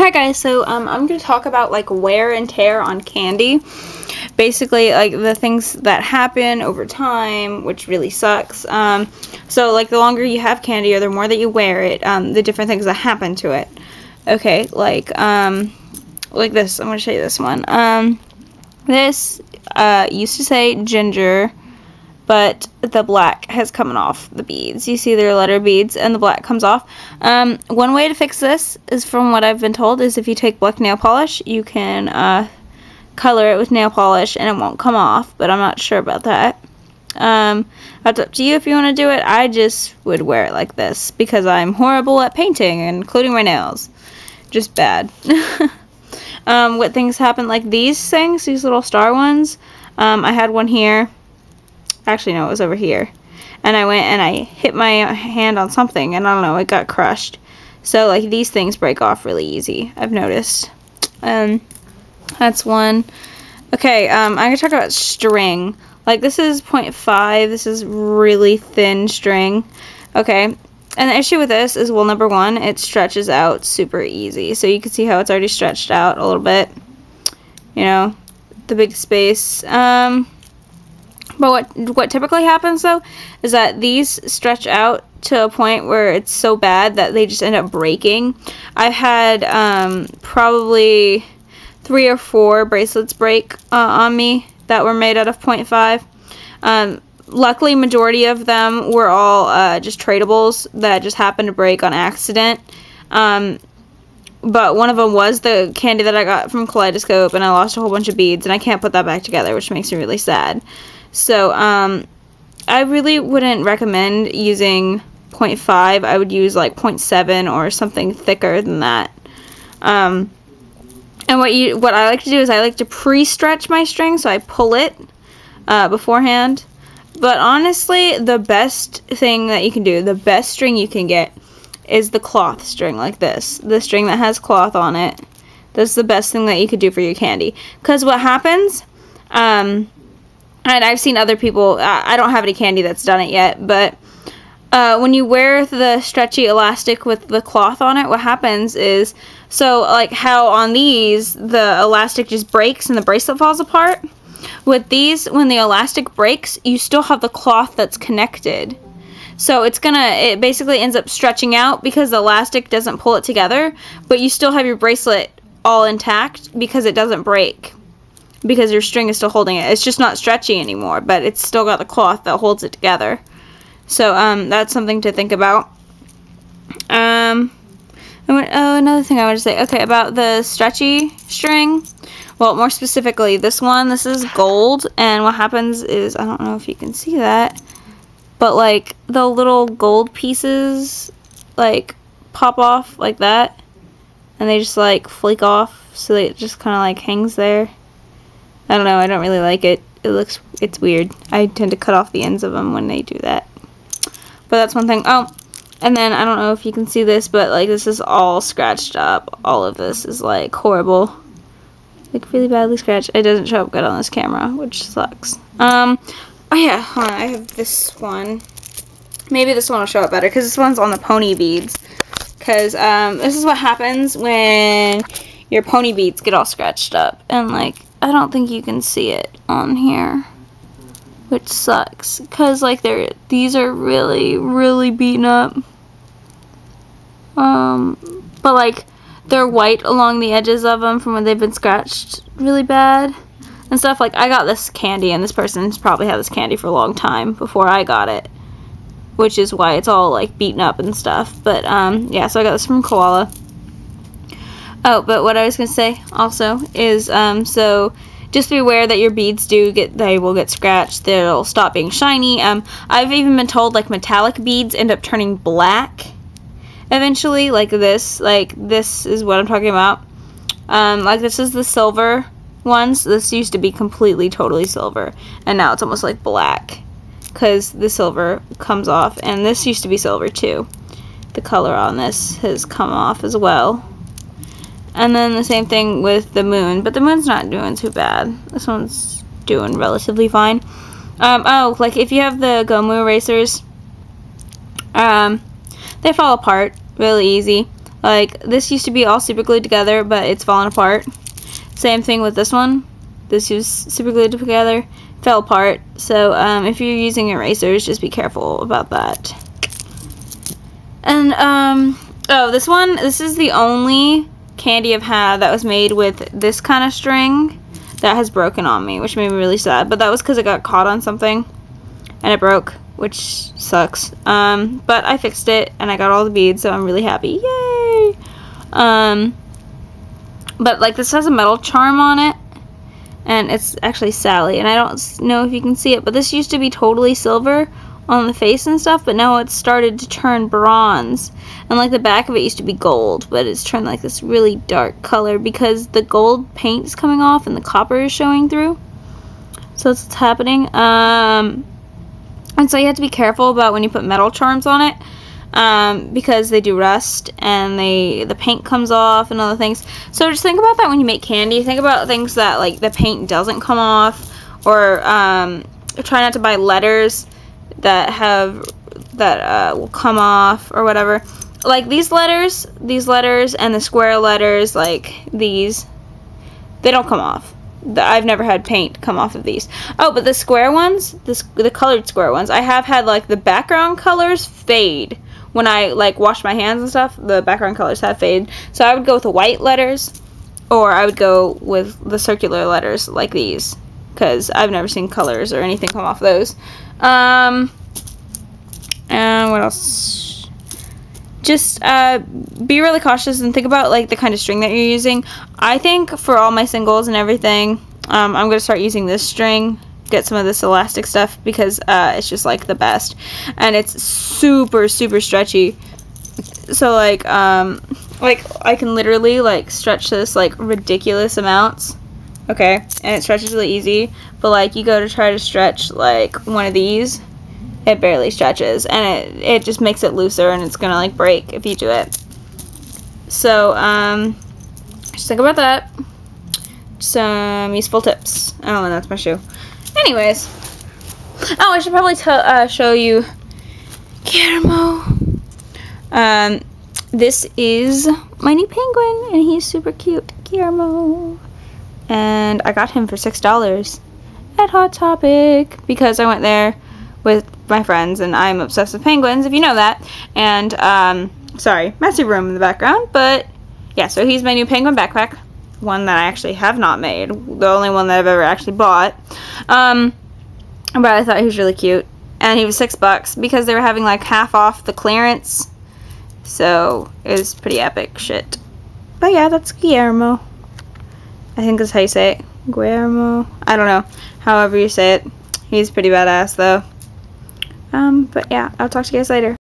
Hi guys, so I'm going to talk about like wear and tear on candy. Basically like the things that happen over time, which really sucks. So like the longer you have candy or the more that you wear it, the different things that happen to it. Okay, like this. I'm going to show you this one. This used to say ginger, but the black has come off the beads. You see they're letter beads and the black comes off. One way to fix this is, from what I've been told, is if you take black nail polish, you can color it with nail polish and it won't come off, but I'm not sure about that. That's up to you if you want to do it. I just would wear it like this because I'm horrible at painting, including my nails. Just bad. What things happen, like these things, these little star ones. I had one here. Actually, no, it was over here. And I went and I hit my hand on something, and I don't know, it got crushed. So, like, these things break off really easy, I've noticed. That's one. Okay, I'm going to talk about string. Like, this is 0.5. This is really thin string. Okay, and the issue with this is, well, number one, it stretches out super easy. So you can see how it's already stretched out a little bit. You know, the big space. But what typically happens, though, is that these stretch out to a point where it's so bad that they just end up breaking. I've had probably 3 or 4 bracelets break on me that were made out of 0.5. Luckily, majority of them were all just tradables that just happened to break on accident. But one of them was the candy that I got from Kaleidoscope, and I lost a whole bunch of beads, and I can't put that back together, which makes me really sad. So, I really wouldn't recommend using 0.5. I would use like 0.7 or something thicker than that. And what I like to do is I like to pre-stretch my string, so I pull it beforehand. But honestly, the best thing that you can do, the best string you can get, is the cloth string like this. The string that has cloth on it. That's the best thing that you could do for your candy. Because what happens, and I've seen other people, I don't have any candy that's done it yet, but when you wear the stretchy elastic with the cloth on it, what happens is, so like how on these, the elastic just breaks and the bracelet falls apart. With these, when the elastic breaks, you still have the cloth that's connected. So it basically ends up stretching out because the elastic doesn't pull it together, but you still have your bracelet all intact because it doesn't break. Because your string is still holding it. It's just not stretchy anymore, but it's still got the cloth that holds it together. So, that's something to think about. Another thing I want to say, okay, about the stretchy string. Well, more specifically, this is gold, and what happens is, I don't know if you can see that, but, like, the little gold pieces, like, pop off like that, and they just, like, flake off, so it just kind of, like, hangs there. I don't know, I don't really like it. It's weird. I tend to cut off the ends of them when they do that. But that's one thing. Oh, and then I don't know if you can see this, but like this is all scratched up. All of this is like horrible. Like really badly scratched. It doesn't show up good on this camera, which sucks. Oh yeah, hold on, I have this one. Maybe this one will show up better because this one's on the pony beads. Because this is what happens when your pony beads get all scratched up. And like, I don't think you can see it on here, which sucks, because like these are really, really beaten up. But like they're white along the edges of them from when they've been scratched really bad and stuff. Like I got this candy, and this person's probably had this candy for a long time before I got it, which is why it's all like beaten up and stuff. But yeah, so I got this from Koala. Oh, but what I was going to say also is, so just be aware that your beads they will get scratched. They'll stop being shiny. I've even been told, like, metallic beads end up turning black eventually, like this. Like, this is what I'm talking about. Like, this is the silver ones. This used to be completely, totally silver, and now it's almost like black because the silver comes off, and this used to be silver, too. The color on this has come off as well. And then the same thing with the moon, but the moon's not doing too bad. This one's doing relatively fine. Oh, like if you have the Gomu erasers, they fall apart really easy. Like, this used to be all super glued together, but it's fallen apart. Same thing with this one. This was super glued together, fell apart. So if you're using erasers, just be careful about that. And oh, this is the only candy I've had that was made with this kind of string that has broken on me, which made me really sad. But that was because it got caught on something and it broke, which sucks. But I fixed it and I got all the beads, so I'm really happy. Yay! But like, this has a metal charm on it, and it's actually Sally, and I don't know if you can see it, but this used to be totally silver on the face and stuff, but now it's started to turn bronze, and like the back of it used to be gold, but it's turned like this really dark color because the gold paint is coming off and the copper is showing through. So that's what's happening. And so you have to be careful about when you put metal charms on it, because they do rust and the paint comes off and other things. So just think about that when you make candy. Think about things that like the paint doesn't come off, or try not to buy letters that will come off or whatever. Like these letters and the square letters, like these, they don't come off. I've never had paint come off of these. Oh, but the square ones, the colored square ones, I have had like the background colors fade. When I like wash my hands and stuff, the background colors have faded. So I would go with the white letters, or I would go with the circular letters like these, because I've never seen colors or anything come off those. And what else? Just be really cautious and think about like the kind of string that you're using. I think for all my singles and everything, I'm going to start using this string, get some of this elastic stuff, because it's just like the best, and it's super stretchy. So like I can literally like stretch this like ridiculous amounts, okay, and it stretches really easy. But like you go to try to stretch like one of these, it barely stretches, and it just makes it looser, and it's gonna like break if you do it. So just think about that. Some useful tips. Oh, and that's my shoe. Anyways, oh, I should probably show you Guillermo. This is my new penguin, and he's super cute, Guillermo. And I got him for $6 at Hot Topic because I went there with my friends, and I'm obsessed with penguins, if you know that. And sorry, messy room in the background, but yeah. So he's my new penguin backpack. One that I actually have not made, the only one that I've ever actually bought. But I thought he was really cute, and he was $6 because they were having like half off the clearance, so it was pretty epic shit. But yeah, that's Guillermo. I think that's how you say it, Guillermo. I don't know, however you say it. He's pretty badass though. But yeah, I'll talk to you guys later.